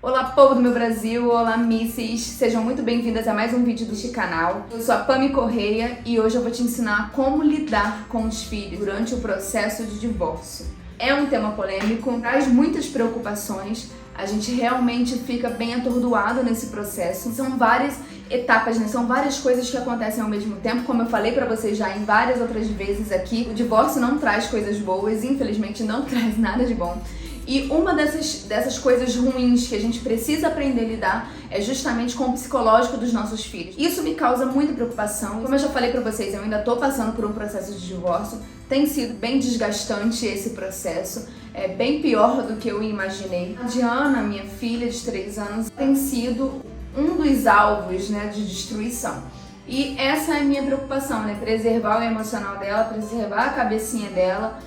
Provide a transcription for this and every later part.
Olá, povo do meu Brasil, olá, misses, sejam muito bem-vindas a mais um vídeo deste canal. Eu sou a Pami Correia e hoje eu vou te ensinar como lidar com os filhos durante o processo de divórcio. É um tema polêmico, traz muitas preocupações, a gente realmente fica bem atordoado nesse processo. São várias etapas, né? São várias coisas que acontecem ao mesmo tempo, como eu falei pra vocês já em várias outras vezes aqui. O divórcio não traz coisas boas, infelizmente não traz nada de bom. E uma dessas coisas ruins que a gente precisa aprender a lidar é justamente com o psicológico dos nossos filhos. Isso me causa muita preocupação. Como eu já falei pra vocês, eu ainda tô passando por um processo de divórcio. Tem sido bem desgastante esse processo, é bem pior do que eu imaginei. A Diana, minha filha de 3 anos, tem sido um dos alvos, né, de destruição. E essa é a minha preocupação, né? Preservar o emocional dela, preservar a cabecinha dela,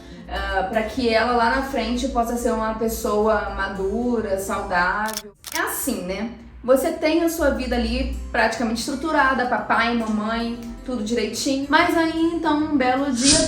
para que ela lá na frente possa ser uma pessoa madura, saudável. É assim, né? Você tem a sua vida ali praticamente estruturada, papai, mamãe, tudo direitinho, mas aí então um belo dia,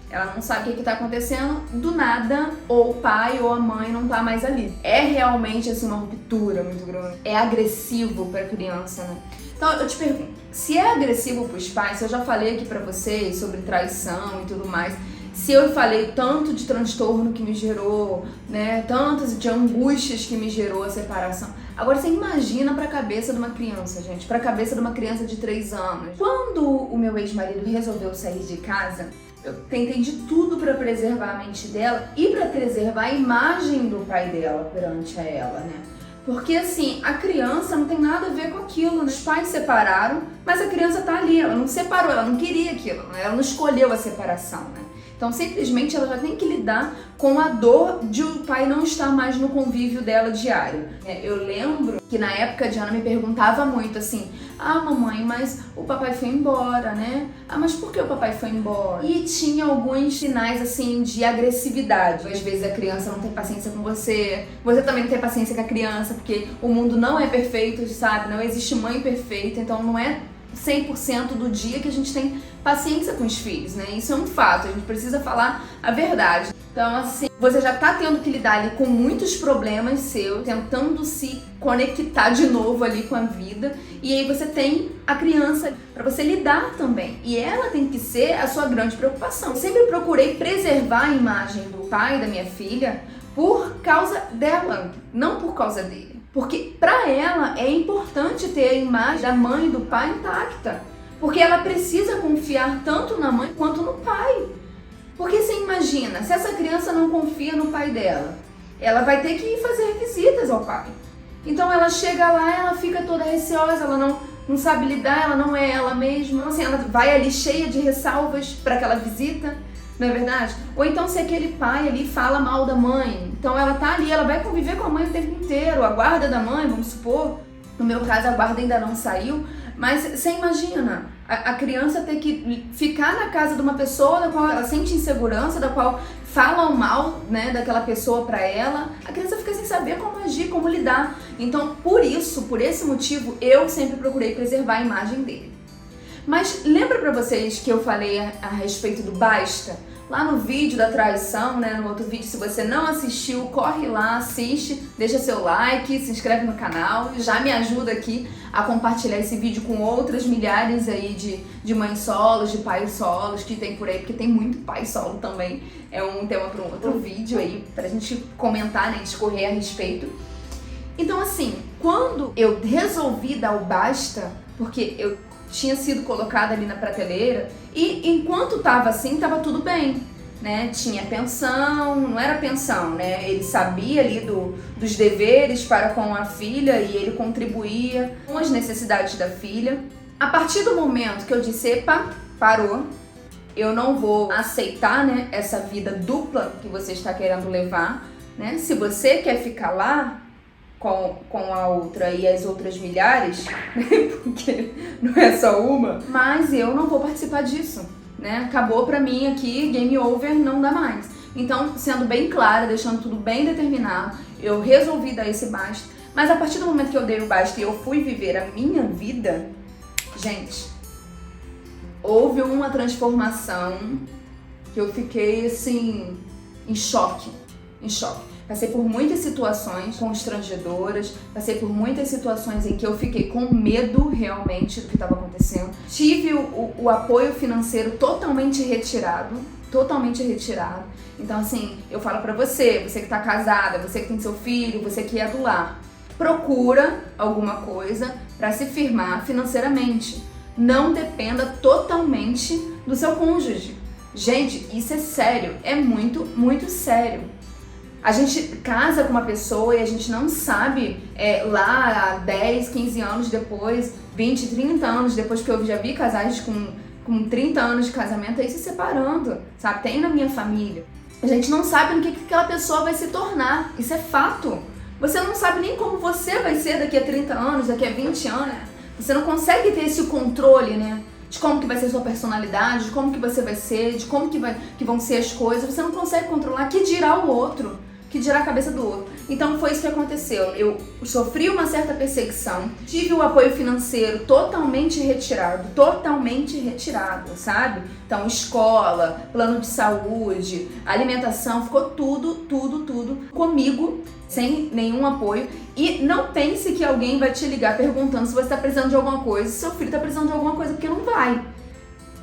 ela não sabe o que tá acontecendo, do nada, ou o pai ou a mãe não tá mais ali. É realmente assim uma ruptura muito grande. É agressivo pra criança, né? Então eu te pergunto, se é agressivo pros pais, se eu já falei aqui pra vocês sobre traição e tudo mais, se eu falei tanto de transtorno que me gerou, né, tantas de angústias que me gerou a separação. Agora você imagina pra cabeça de uma criança, gente, pra cabeça de uma criança de 3 anos. Quando o meu ex-marido resolveu sair de casa, eu tentei de tudo pra preservar a mente dela e pra preservar a imagem do pai dela perante a ela, né? Porque assim, a criança não tem nada a ver com aquilo, né? Os pais separaram, mas a criança tá ali, ela não separou, ela não queria aquilo, né? Ela não escolheu a separação, né? Então, simplesmente, ela já tem que lidar com a dor de o pai não estar mais no convívio dela diário. Eu lembro que na época a Diana me perguntava muito assim: ah, mamãe, mas o papai foi embora, né? Ah, mas por que o papai foi embora? E tinha alguns sinais, assim, de agressividade. Às vezes a criança não tem paciência com você, você também não tem paciência com a criança, porque o mundo não é perfeito, sabe? Não existe mãe perfeita, então não é 100% do dia que a gente tem paciência com os filhos, né? Isso é um fato, a gente precisa falar a verdade. Então, assim, você já tá tendo que lidar ali com muitos problemas seus, tentando se conectar de novo ali com a vida, e aí você tem a criança para você lidar também. E ela tem que ser a sua grande preocupação. Eu sempre procurei preservar a imagem do pai da minha filha por causa dela, não por causa dele. Porque pra ela é importante ter a imagem da mãe e do pai intacta. Porque ela precisa confiar tanto na mãe quanto no pai. Porque você imagina, se essa criança não confia no pai dela, ela vai ter que ir fazer visitas ao pai. Então ela chega lá, ela fica toda receosa, ela não sabe lidar, ela não é ela mesma. Assim, ela vai ali cheia de ressalvas para aquela visita, não é verdade? Ou então se aquele pai ali fala mal da mãe, então ela tá ali, ela vai conviver com a mãe o tempo inteiro, a guarda da mãe, vamos supor, no meu caso a guarda ainda não saiu, mas você imagina a criança ter que ficar na casa de uma pessoa da qual ela sente insegurança, da qual falam mal, né, daquela pessoa pra ela, a criança fica sem saber como agir, como lidar. Então, por esse motivo, eu sempre procurei preservar a imagem dele. Mas lembra pra vocês que eu falei a respeito do basta? Lá no vídeo da traição, né, no outro vídeo, se você não assistiu, corre lá, assiste, deixa seu like, se inscreve no canal, já me ajuda aqui a compartilhar esse vídeo com outras milhares aí de mães solos, de pais solos que tem por aí, porque tem muito pai solo também, é um tema para um outro vídeo aí, pra gente comentar, né, discorrer a respeito. Então assim, quando eu resolvi dar o basta, porque eu tinha sido colocada ali na prateleira e enquanto tava assim, tava tudo bem, né? Tinha pensão, não era pensão, né? Ele sabia ali dos deveres para com a filha e ele contribuía com as necessidades da filha. A partir do momento que eu disse, epa, parou, eu não vou aceitar, né, essa vida dupla que você está querendo levar, né? Se você quer ficar lá com a outra e as outras milhares, porque não é só uma, mas eu não vou participar disso, né? Acabou pra mim aqui, game over, não dá mais. Então, sendo bem clara, deixando tudo bem determinado, eu resolvi dar esse basta, mas a partir do momento que eu dei o basta e eu fui viver a minha vida, gente, houve uma transformação que eu fiquei assim, em choque. Passei por muitas situações constrangedoras, passei por muitas situações em que eu fiquei com medo realmente do que estava acontecendo. Tive o apoio financeiro totalmente retirado. Então, assim, eu falo pra você que tá casada, você que tem seu filho, você que é do lar, procura alguma coisa pra se firmar financeiramente. Não dependa totalmente do seu cônjuge. Gente, isso é sério, é muito, muito sério. A gente casa com uma pessoa e a gente não sabe lá 10, 15 anos depois, 20, 30 anos depois, que eu já vi casais com 30 anos de casamento aí se separando, sabe? Tem na minha família. A gente não sabe no que aquela pessoa vai se tornar, isso é fato. Você não sabe nem como você vai ser daqui a 30 anos, daqui a 20 anos. Você não consegue ter esse controle, né? De como que vai ser a sua personalidade, de como que você vai ser, de como que vão ser as coisas. Você não consegue controlar, que dirá o outro, que dirá a cabeça do outro. Então foi isso que aconteceu. Eu sofri uma certa perseguição, tive o apoio financeiro totalmente retirado, sabe? Então escola, plano de saúde, alimentação, ficou tudo comigo, sem nenhum apoio. E não pense que alguém vai te ligar perguntando se você está precisando de alguma coisa, se seu filho está precisando de alguma coisa, porque não vai.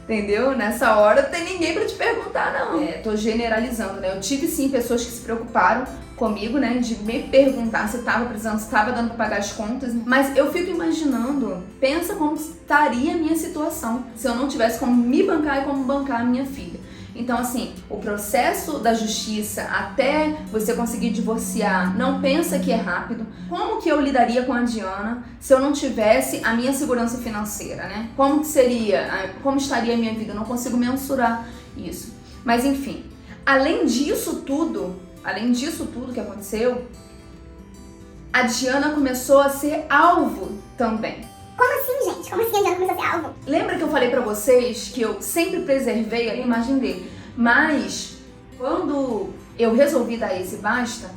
Entendeu? Nessa hora não tem ninguém pra te perguntar, não. Tô generalizando, né? Eu tive sim pessoas que se preocuparam comigo, né? De me perguntar se tava precisando, se tava dando pra pagar as contas. Mas eu fico imaginando, pensa como estaria a minha situação se eu não tivesse como me bancar e como bancar a minha filha. Então, assim, o processo da justiça até você conseguir divorciar, não pensa que é rápido. Como que eu lidaria com a Diana se eu não tivesse a minha segurança financeira, né? Como que seria? Como estaria a minha vida? Eu não consigo mensurar isso. Mas, enfim, além disso tudo que aconteceu, a Diana começou a ser alvo também. Como assim, gente? Como assim a Diana começou a ser alvo? Lembra que eu falei pra vocês que eu sempre preservei a imagem dele? Mas, quando eu resolvi dar esse basta,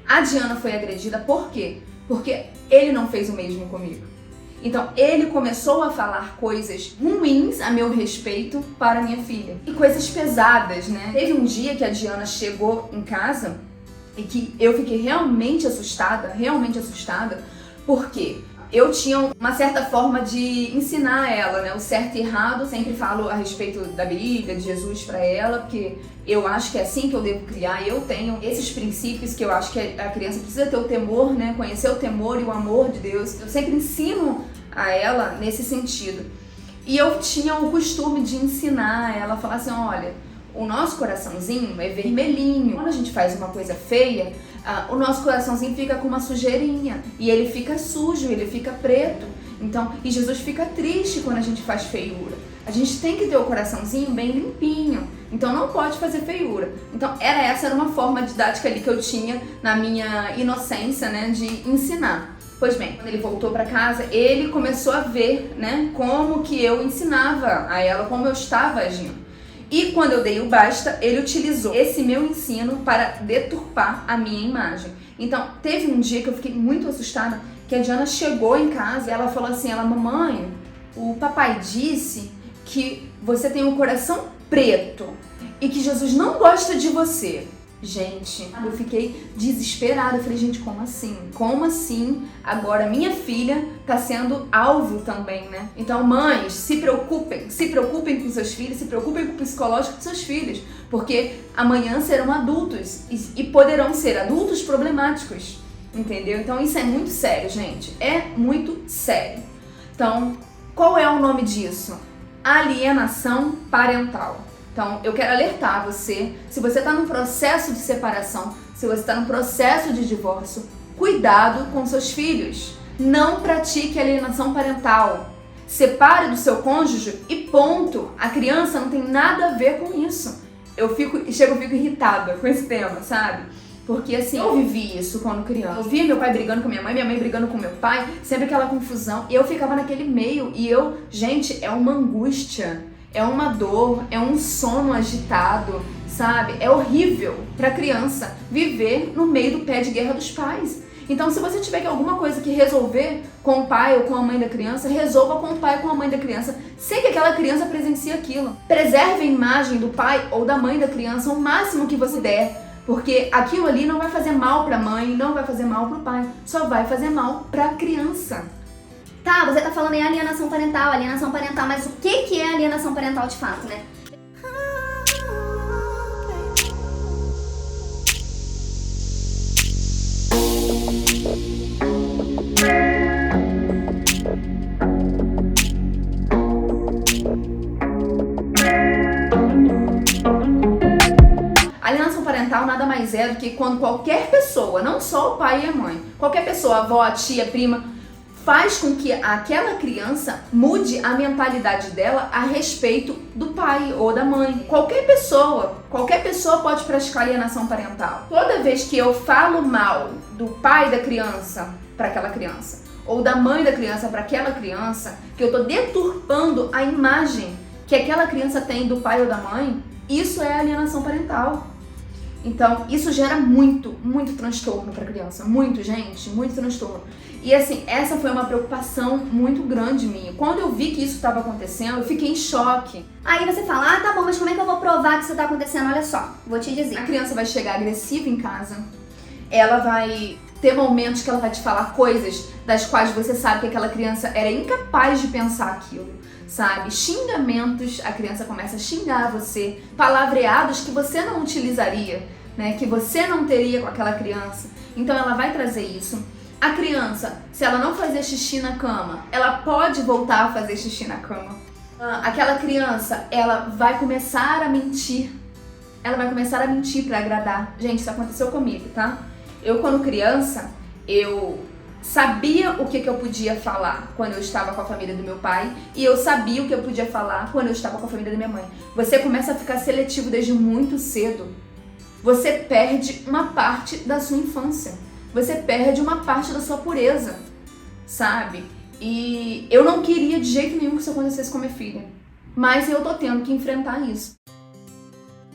a Diana foi agredida. Por quê? Porque ele não fez o mesmo comigo. Então, ele começou a falar coisas ruins a meu respeito para minha filha. E coisas pesadas, né? Teve um dia que a Diana chegou em casa e que eu fiquei realmente assustada, porque eu tinha uma certa forma de ensinar ela, né? O certo e errado, sempre falo a respeito da Bíblia, de Jesus pra ela, porque eu acho que é assim que eu devo criar. Eu tenho esses princípios que eu acho que a criança precisa ter o temor, né? Conhecer o temor e o amor de Deus. Eu sempre ensino a ela nesse sentido. E eu tinha o costume de ensinar ela, falar assim, olha, o nosso coraçãozinho é vermelhinho. Quando a gente faz uma coisa feia, o nosso coraçãozinho fica com uma sujeirinha e ele fica sujo, ele fica preto. Então, e Jesus fica triste quando a gente faz feiura. A gente tem que ter o coraçãozinho bem limpinho. Então não pode fazer feiura. Então essa era uma forma didática ali que eu tinha na minha inocência, né, de ensinar. Pois bem, quando ele voltou para casa, ele começou a ver, né, como que eu ensinava a ela, como eu estava agindo. E quando eu dei o basta, ele utilizou esse meu ensino para deturpar a minha imagem. Então, teve um dia que eu fiquei muito assustada, que a Diana chegou em casa e ela falou assim, mamãe, o papai disse que você tem um coração preto e que Jesus não gosta de você. Gente, eu fiquei desesperada. Eu falei, gente, como assim? Como assim? Agora minha filha tá sendo alvo também, né? Então, mães, se preocupem com seus filhos, se preocupem com o psicológico dos seus filhos, porque amanhã serão adultos e poderão ser adultos problemáticos, entendeu? Então isso é muito sério, gente, é muito sério. Então, qual é o nome disso? Alienação parental. Então, eu quero alertar você, se você está num processo de separação, se você está num processo de divórcio, cuidado com seus filhos. Não pratique alienação parental. Separe do seu cônjuge e ponto. A criança não tem nada a ver com isso. Eu fico irritada com esse tema, sabe? Porque assim, eu vivi isso quando criança. Eu via meu pai brigando com minha mãe brigando com meu pai, sempre aquela confusão. E eu ficava naquele meio e gente, é uma angústia. É uma dor, é um sono agitado, sabe? É horrível pra criança viver no meio do pé de guerra dos pais. Então, se você tiver alguma coisa que resolver com o pai ou com a mãe da criança, resolva com o pai ou com a mãe da criança, sem que aquela criança presencie aquilo. Preserve a imagem do pai ou da mãe da criança o máximo que você der, Porque aquilo ali não vai fazer mal pra mãe, não vai fazer mal pro pai, só vai fazer mal pra criança. Tá, você tá falando em alienação parental, mas o que é alienação parental de fato, né? Alienação parental nada mais é do que quando qualquer pessoa, não só o pai e a mãe, qualquer pessoa, avó, a tia, prima, faz com que aquela criança mude a mentalidade dela a respeito do pai ou da mãe. Qualquer pessoa pode praticar alienação parental. Toda vez que eu falo mal do pai da criança para aquela criança, ou da mãe da criança para aquela criança, que eu estou deturpando a imagem que aquela criança tem do pai ou da mãe, isso é alienação parental. Então, isso gera muito transtorno para a criança. Muito, gente, muito transtorno. E assim, essa foi uma preocupação muito grande minha. Quando eu vi que isso estava acontecendo, eu fiquei em choque. Aí você fala, tá bom, mas como é que eu vou provar que isso tá acontecendo? Olha só, vou te dizer. A criança vai chegar agressiva em casa, ela vai ter momentos que ela vai te falar coisas das quais você sabe que aquela criança era incapaz de pensar aquilo, sabe? Xingamentos, a criança começa a xingar você, palavreados que você não utilizaria, né? Que você não teria com aquela criança. Então ela vai trazer isso. A criança, se ela não fazer xixi na cama, ela pode voltar a fazer xixi na cama. Aquela criança, ela vai começar a mentir. Ela vai começar a mentir pra agradar. Gente, isso aconteceu comigo, tá? Eu, quando criança, eu sabia o que eu podia falar quando eu estava com a família do meu pai e eu sabia o que eu podia falar quando eu estava com a família da minha mãe. Você começa a ficar seletivo desde muito cedo. Você perde uma parte da sua infância. Você perde uma parte da sua pureza, sabe? E eu não queria de jeito nenhum que isso acontecesse com a minha filha. Mas eu tô tendo que enfrentar isso.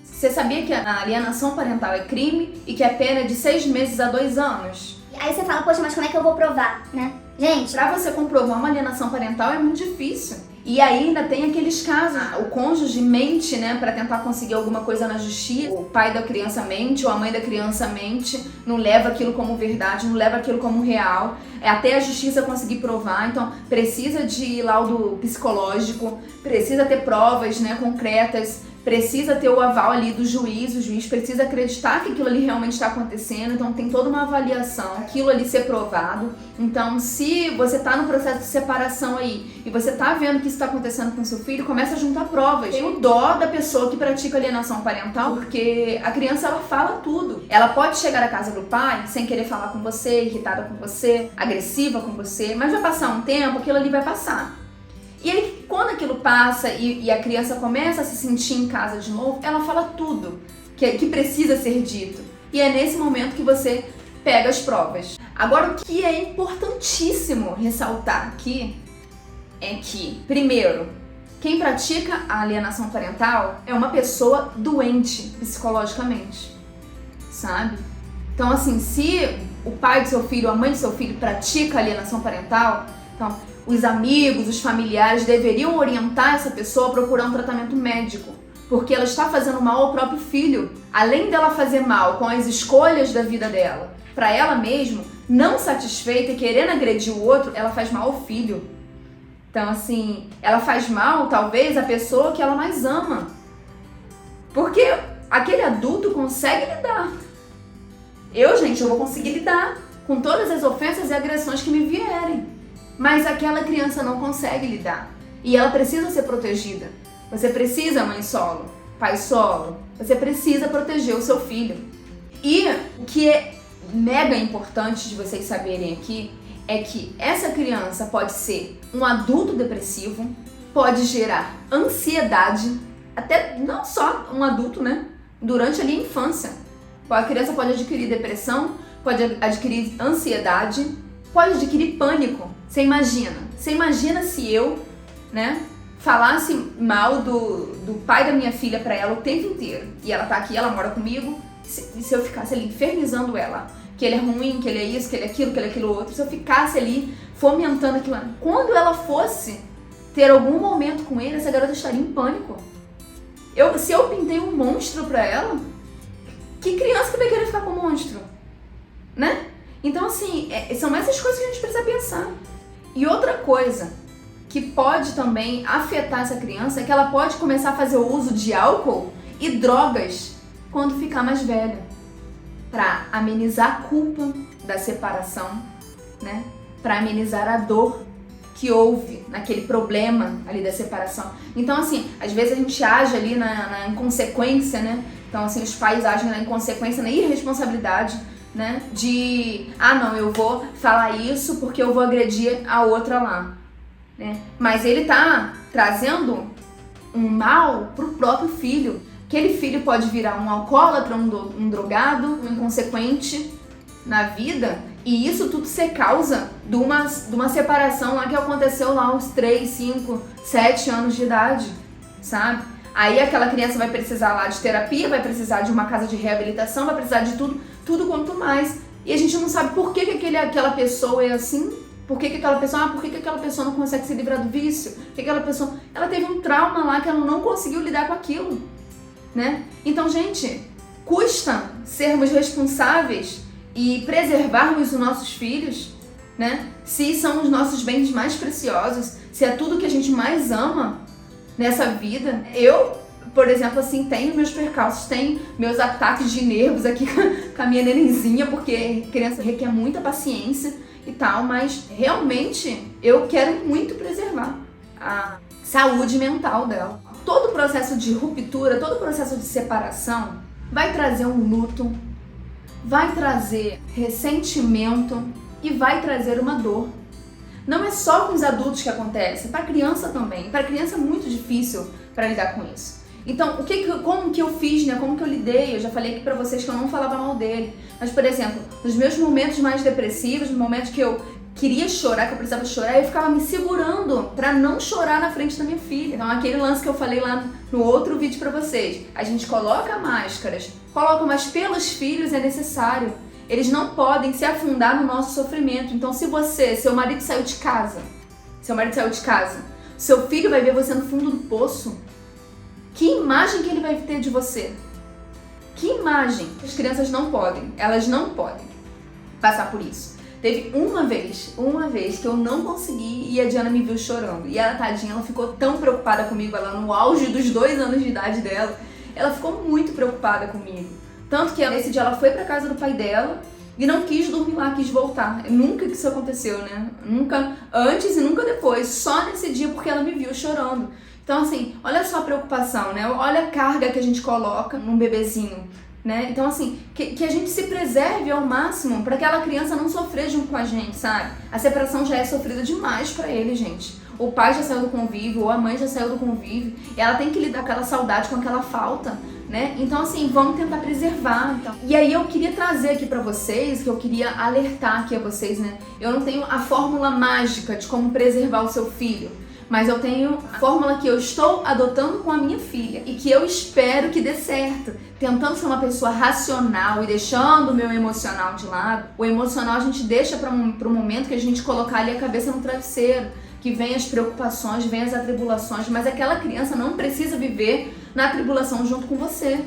Você sabia que a alienação parental é crime e que a pena é de 6 meses a 2 anos? Aí você fala, poxa, mas como é que eu vou provar, né? Gente, Pra você comprovar uma alienação parental é muito difícil. E aí ainda tem aqueles casos, o cônjuge mente, né, pra tentar conseguir alguma coisa na justiça, o pai da criança mente ou a mãe da criança mente, não leva aquilo como verdade, não leva aquilo como real, até a justiça conseguir provar. Então precisa de laudo psicológico, precisa ter provas, né, concretas, precisa ter o aval ali do juiz, o juiz precisa acreditar que aquilo ali realmente está acontecendo, então tem toda uma avaliação, aquilo ali ser provado. Então, se você está no processo de separação aí e você está vendo que isso está acontecendo com seu filho, começa a juntar provas. Tem o dó da pessoa que pratica alienação parental, porque a criança, ela fala tudo. Ela pode chegar à casa do pai sem querer falar com você, irritada com você, agressiva com você, mas vai passar um tempo, aquilo ali vai passar. E aí, quando aquilo passa e a criança começa a se sentir em casa de novo, ela fala tudo que precisa ser dito. E é nesse momento que você pega as provas. Agora, o que é importantíssimo ressaltar aqui é que, primeiro, quem pratica a alienação parental é uma pessoa doente psicologicamente, sabe? Então, assim, se o pai do seu filho ou a mãe do seu filho pratica a alienação parental, então os amigos, os familiares deveriam orientar essa pessoa a procurar um tratamento médico, porque ela está fazendo mal ao próprio filho. Além dela fazer mal com as escolhas da vida dela, para ela mesma, não satisfeita e querendo agredir o outro, ela faz mal ao filho. Então, assim, ela faz mal, talvez, a pessoa que ela mais ama. Porque aquele adulto consegue lidar. Eu vou conseguir lidar com todas as ofensas e agressões que me vierem. Mas aquela criança não consegue lidar. E ela precisa ser protegida. Você precisa, mãe solo, pai solo, você precisa proteger o seu filho. E o que é mega importante de vocês saberem aqui é que essa criança pode ser um adulto depressivo, pode gerar ansiedade, até não só um adulto, né? Durante ali a infância. A criança pode adquirir depressão, pode adquirir ansiedade, pode adquirir pânico. Você imagina se eu, né, falasse mal do pai da minha filha pra ela o tempo inteiro. E ela tá aqui, ela mora comigo, e se eu ficasse ali infernizando ela, que ele é ruim, que ele é isso, que ele é aquilo, que ele é aquilo outro, se eu ficasse ali fomentando aquilo, quando ela fosse ter algum momento com ele, essa garota estaria em pânico. Se eu pintei um monstro pra ela, Que criança que vai querer ficar com o monstro? Né? Então, assim, são essas coisas que a gente precisa pensar. E outra coisa que pode também afetar essa criança é que ela pode começar a fazer o uso de álcool e drogas quando ficar mais velha, para amenizar a culpa da separação, né? Para amenizar a dor que houve naquele problema ali da separação. Então, assim, às vezes a gente age ali na inconsequência, né? Então, assim, os pais agem na inconsequência, na irresponsabilidade, né? De, não, eu vou falar isso porque eu vou agredir a outra lá, né? Mas ele tá trazendo um mal pro próprio filho. Aquele filho pode virar um alcoólatra, um drogado, um inconsequente na vida, e isso tudo ser causa de uma separação lá que aconteceu lá aos 3, 5, 7 anos de idade, sabe? Aí aquela criança vai precisar lá de terapia, vai precisar de uma casa de reabilitação, vai precisar de tudo quanto mais. E a gente não sabe por que aquela pessoa é assim, por que aquela pessoa não consegue se livrar do vício, porque aquela pessoa, ela teve um trauma lá que ela não conseguiu lidar com aquilo, né? Então, gente, custa sermos responsáveis e preservarmos os nossos filhos, né? Se são os nossos bens mais preciosos, se é tudo que a gente mais ama nessa vida. Eu, por exemplo, assim, tenho meus percalços, tenho meus ataques de nervos aqui com a minha nenenzinha, porque criança requer muita paciência e tal, mas realmente eu quero muito preservar a saúde mental dela. Todo processo de ruptura, todo processo de separação vai trazer um luto, vai trazer ressentimento e vai trazer uma dor. Não é só com os adultos que acontece, para a criança também. Para a criança é muito difícil para lidar com isso. Então, como que eu fiz, né? Como que eu lidei? Eu já falei aqui pra vocês que eu não falava mal dele. Mas, por exemplo, nos meus momentos mais depressivos, no momento que eu queria chorar, que eu precisava chorar, eu ficava me segurando pra não chorar na frente da minha filha. Então, aquele lance que eu falei lá no outro vídeo pra vocês. A gente coloca máscaras, mas pelos filhos é necessário. Eles não podem se afundar no nosso sofrimento. Então, se seu marido saiu de casa, seu filho vai ver você no fundo do poço, que imagem que ele vai ter de você? Que imagem? As crianças não podem, elas não podem passar por isso. Teve uma vez que eu não consegui e a Diana me viu chorando. E ela, tadinha, ela ficou tão preocupada comigo, ela no auge dos 2 anos de idade dela, ela ficou muito preocupada comigo. Tanto que nesse dia ela foi pra casa do pai dela e não quis dormir lá, quis voltar. Nunca que isso aconteceu, né? Nunca antes e nunca depois, só nesse dia porque ela me viu chorando. Então, assim, olha só a preocupação, né? Olha a carga que a gente coloca num bebezinho, né? Então, assim, que a gente se preserve ao máximo para aquela criança não sofrer junto com a gente, sabe? A separação já é sofrida demais para ele, gente. O pai já saiu do convívio, ou a mãe já saiu do convívio, e ela tem que lidar com aquela saudade, com aquela falta, né? Então, assim, vamos tentar preservar. Então. E aí eu queria trazer aqui pra vocês, que eu queria alertar aqui a vocês, né? Eu não tenho a fórmula mágica de como preservar o seu filho, mas eu tenho a fórmula que eu estou adotando com a minha filha e que eu espero que dê certo, tentando ser uma pessoa racional e deixando o meu emocional de lado. O emocional a gente deixa para um momento que a gente colocar ali a cabeça no travesseiro, que vem as preocupações, vem as atribulações, mas aquela criança não precisa viver na tribulação junto com você.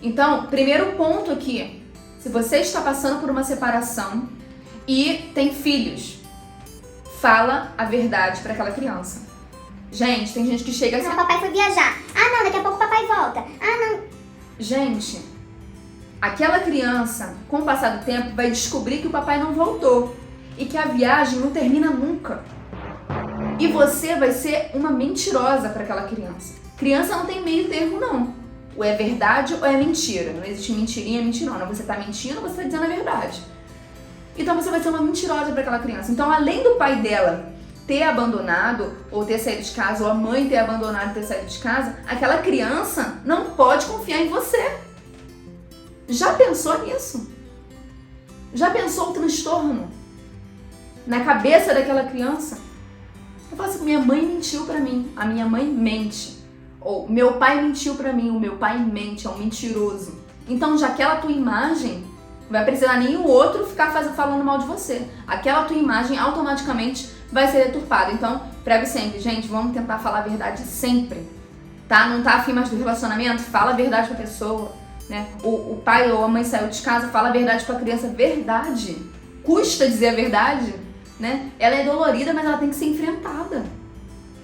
Então, primeiro ponto aqui, se você está passando por uma separação e tem filhos, fala a verdade para aquela criança. Gente, tem gente que chega assim... Não, papai foi viajar. Ah, não, daqui a pouco o papai volta. Ah, não. Gente, aquela criança, com o passar do tempo, vai descobrir que o papai não voltou e que a viagem não termina nunca. E você vai ser uma mentirosa para aquela criança. Criança não tem meio termo, não. Ou é verdade ou é mentira. Não existe mentirinha, mentirona. Você tá mentindo ou você tá dizendo a verdade. Então você vai ser uma mentirosa para aquela criança. Então, além do pai dela ter abandonado ou ter saído de casa, ou a mãe ter abandonado e ter saído de casa, aquela criança não pode confiar em você. Já pensou nisso? Já pensou o transtorno na cabeça daquela criança? Eu falo assim, minha mãe mentiu pra mim, a minha mãe mente. Ou meu pai mentiu pra mim, o meu pai mente, é um mentiroso. Então, já aquela tua imagem, não vai precisar nem o outro ficar falando mal de você. Aquela tua imagem automaticamente vai ser deturpada. Então, preve sempre, gente, vamos tentar falar a verdade sempre, tá? Não tá afim mais do relacionamento? Fala a verdade pra pessoa. né? O pai ou a mãe saiu de casa, fala a verdade pra criança, verdade. Custa dizer a verdade, né? Ela é dolorida, mas ela tem que ser enfrentada.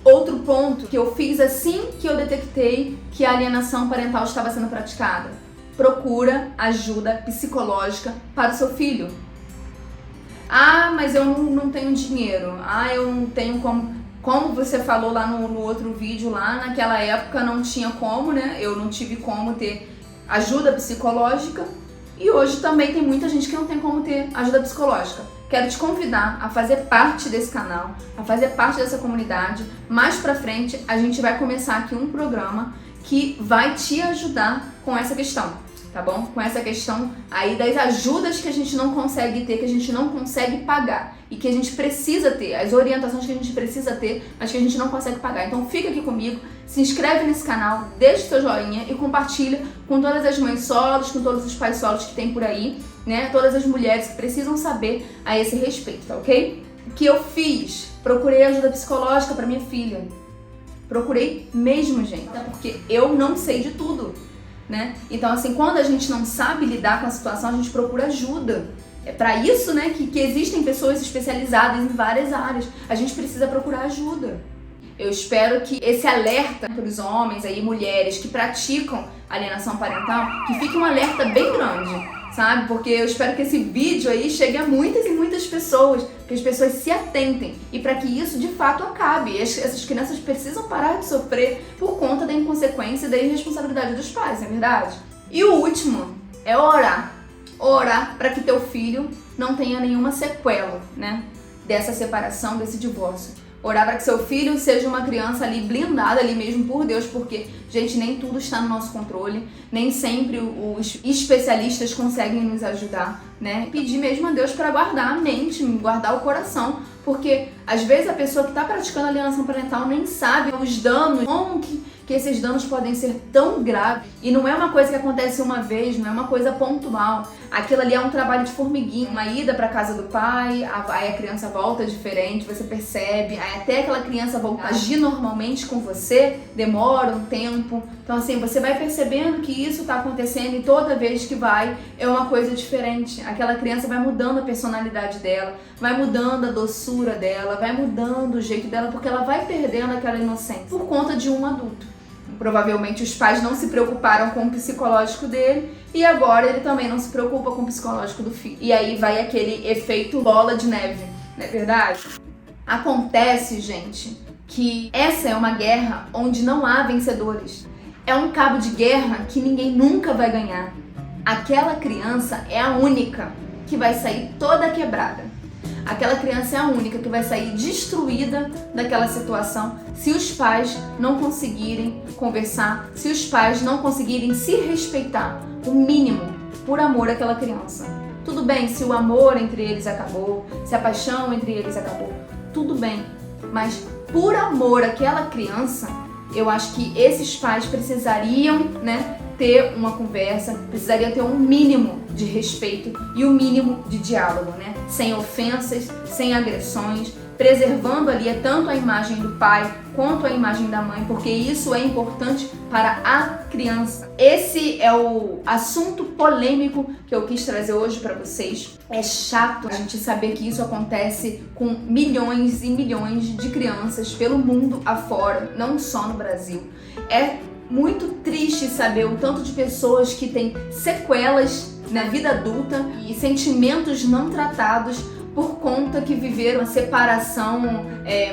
Outro ponto que eu fiz assim que eu detectei que a alienação parental estava sendo praticada: procura ajuda psicológica para o seu filho. Ah, mas eu não tenho dinheiro. Ah, eu não tenho como. Como você falou lá no outro vídeo, lá naquela época não tinha como, né? Eu não tive como ter ajuda psicológica. E hoje também tem muita gente que não tem como ter ajuda psicológica. Quero te convidar a fazer parte desse canal, a fazer parte dessa comunidade. Mais pra frente, a gente vai começar aqui um programa que vai te ajudar com essa questão, tá bom? Com essa questão aí das ajudas que a gente não consegue ter, que a gente não consegue pagar e que a gente precisa ter, as orientações que a gente precisa ter, mas que a gente não consegue pagar. Então fica aqui comigo, se inscreve nesse canal, deixa o seu joinha e compartilha com todas as mães solos, com todos os pais solos que tem por aí, né? Todas as mulheres que precisam saber a esse respeito, tá ok? O que eu fiz? Procurei ajuda psicológica para minha filha. Procurei mesmo, gente, até porque eu não sei de tudo, né? Então, assim, quando a gente não sabe lidar com a situação, a gente procura ajuda. É para isso, né, que existem pessoas especializadas em várias áreas. A gente precisa procurar ajuda. Eu espero que esse alerta para os homens aí, mulheres que praticam alienação parental, que fique um alerta bem grande, sabe? Porque eu espero que esse vídeo aí chegue a muitas e muitas pessoas, que as pessoas se atentem e para que isso de fato acabe. Essas crianças precisam parar de sofrer por conta da inconsequência e da irresponsabilidade dos pais, não é verdade? E o último é orar. Orar para que teu filho não tenha nenhuma sequela, né, dessa separação, desse divórcio. Orar para que seu filho seja uma criança ali blindada ali mesmo por Deus, porque, gente, nem tudo está no nosso controle, nem sempre os especialistas conseguem nos ajudar, né? Pedir mesmo a Deus para guardar a mente, guardar o coração, porque às vezes a pessoa que está praticando alienação parental nem sabe os danos, como que esses danos podem ser tão graves. E não é uma coisa que acontece uma vez, não é uma coisa pontual. Aquilo ali é um trabalho de formiguinha, uma ida para casa do pai, aí a criança volta diferente, você percebe, aí até aquela criança voltar a agir normalmente com você, demora um tempo. Então, assim, você vai percebendo que isso está acontecendo e toda vez que vai é uma coisa diferente. Aquela criança vai mudando a personalidade dela, vai mudando a doçura dela, vai mudando o jeito dela, porque ela vai perdendo aquela inocência por conta de um adulto. Provavelmente os pais não se preocuparam com o psicológico dele e agora ele também não se preocupa com o psicológico do filho. E aí vai aquele efeito bola de neve, não é verdade? Acontece, gente, que essa é uma guerra onde não há vencedores. É um cabo de guerra que ninguém nunca vai ganhar. Aquela criança é a única que vai sair toda quebrada. Aquela criança é a única que vai sair destruída daquela situação se os pais não conseguirem conversar, se os pais não conseguirem se respeitar, o mínimo, por amor àquela criança. Tudo bem se o amor entre eles acabou, se a paixão entre eles acabou, tudo bem, mas por amor àquela criança, eu acho que esses pais precisariam, né, ter uma conversa, precisaria ter um mínimo de respeito e um mínimo de diálogo, né? Sem ofensas, sem agressões, preservando ali tanto a imagem do pai quanto a imagem da mãe, porque isso é importante para a criança. Esse é o assunto polêmico que eu quis trazer hoje para vocês. É chato a gente saber que isso acontece com milhões e milhões de crianças pelo mundo afora, não só no Brasil. É muito triste saber o tanto de pessoas que têm sequelas na vida adulta e sentimentos não tratados por conta que viveram a separação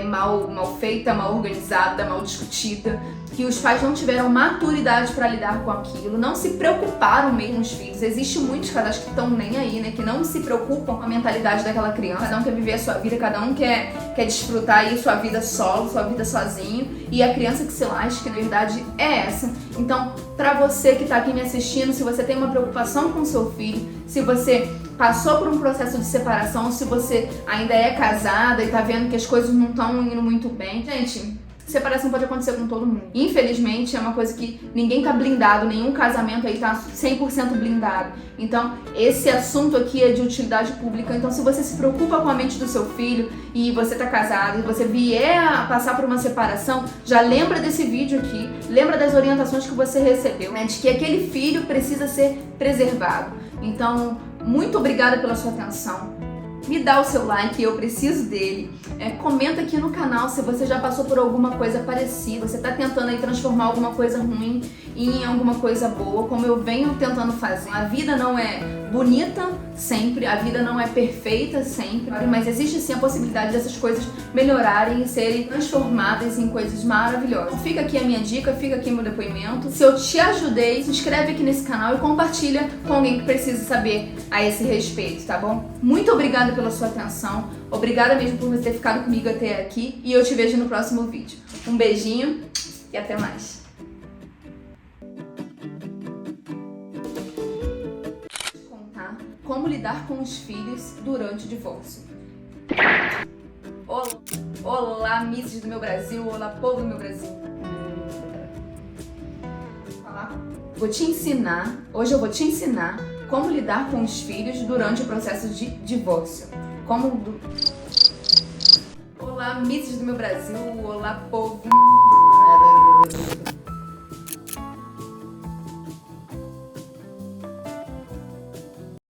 mal feita, mal organizada, mal discutida, que os pais não tiveram maturidade para lidar com aquilo, não se preocuparam mesmo os filhos. Existem muitos casais que estão nem aí, né, que não se preocupam com a mentalidade daquela criança. Cada um quer viver a sua vida, cada um quer desfrutar aí sua vida solo, sua vida sozinho, e a criança que se lasca, na verdade, é essa. Então, para você que tá aqui me assistindo, se você tem uma preocupação com seu filho, se você passou por um processo de separação, se você ainda é casada e tá vendo que as coisas não estão indo muito bem, gente, separação pode acontecer com todo mundo. Infelizmente, é uma coisa que ninguém tá blindado, nenhum casamento aí tá 100% blindado. Então, esse assunto aqui é de utilidade pública. Então, se você se preocupa com a mente do seu filho e você tá casado e você vier a passar por uma separação, já lembra desse vídeo aqui, lembra das orientações que você recebeu, né, de que aquele filho precisa ser preservado. Então, muito obrigada pela sua atenção. Me dá o seu like, eu preciso dele. Comenta aqui no canal se você já passou por alguma coisa parecida. Você tá tentando aí transformar alguma coisa ruim em alguma coisa boa, como eu venho tentando fazer. A vida não é bonita sempre, a vida não é perfeita sempre, mas existe sim a possibilidade dessas coisas melhorarem e serem transformadas em coisas maravilhosas. Então, fica aqui a minha dica, fica aqui meu depoimento. Se eu te ajudei, se inscreve aqui nesse canal e compartilha com alguém que precisa saber a esse respeito, tá bom? Muito obrigada pela sua atenção, obrigada mesmo por você ter ficado comigo até aqui e eu te vejo no próximo vídeo. Um beijinho e até mais. Contar como lidar com os filhos durante o divórcio. Olá, misses do meu Brasil, olá, povo do meu Brasil. Hoje eu vou te ensinar como lidar com os filhos durante o processo de divórcio. Olá, misses do meu Brasil, olá, povo.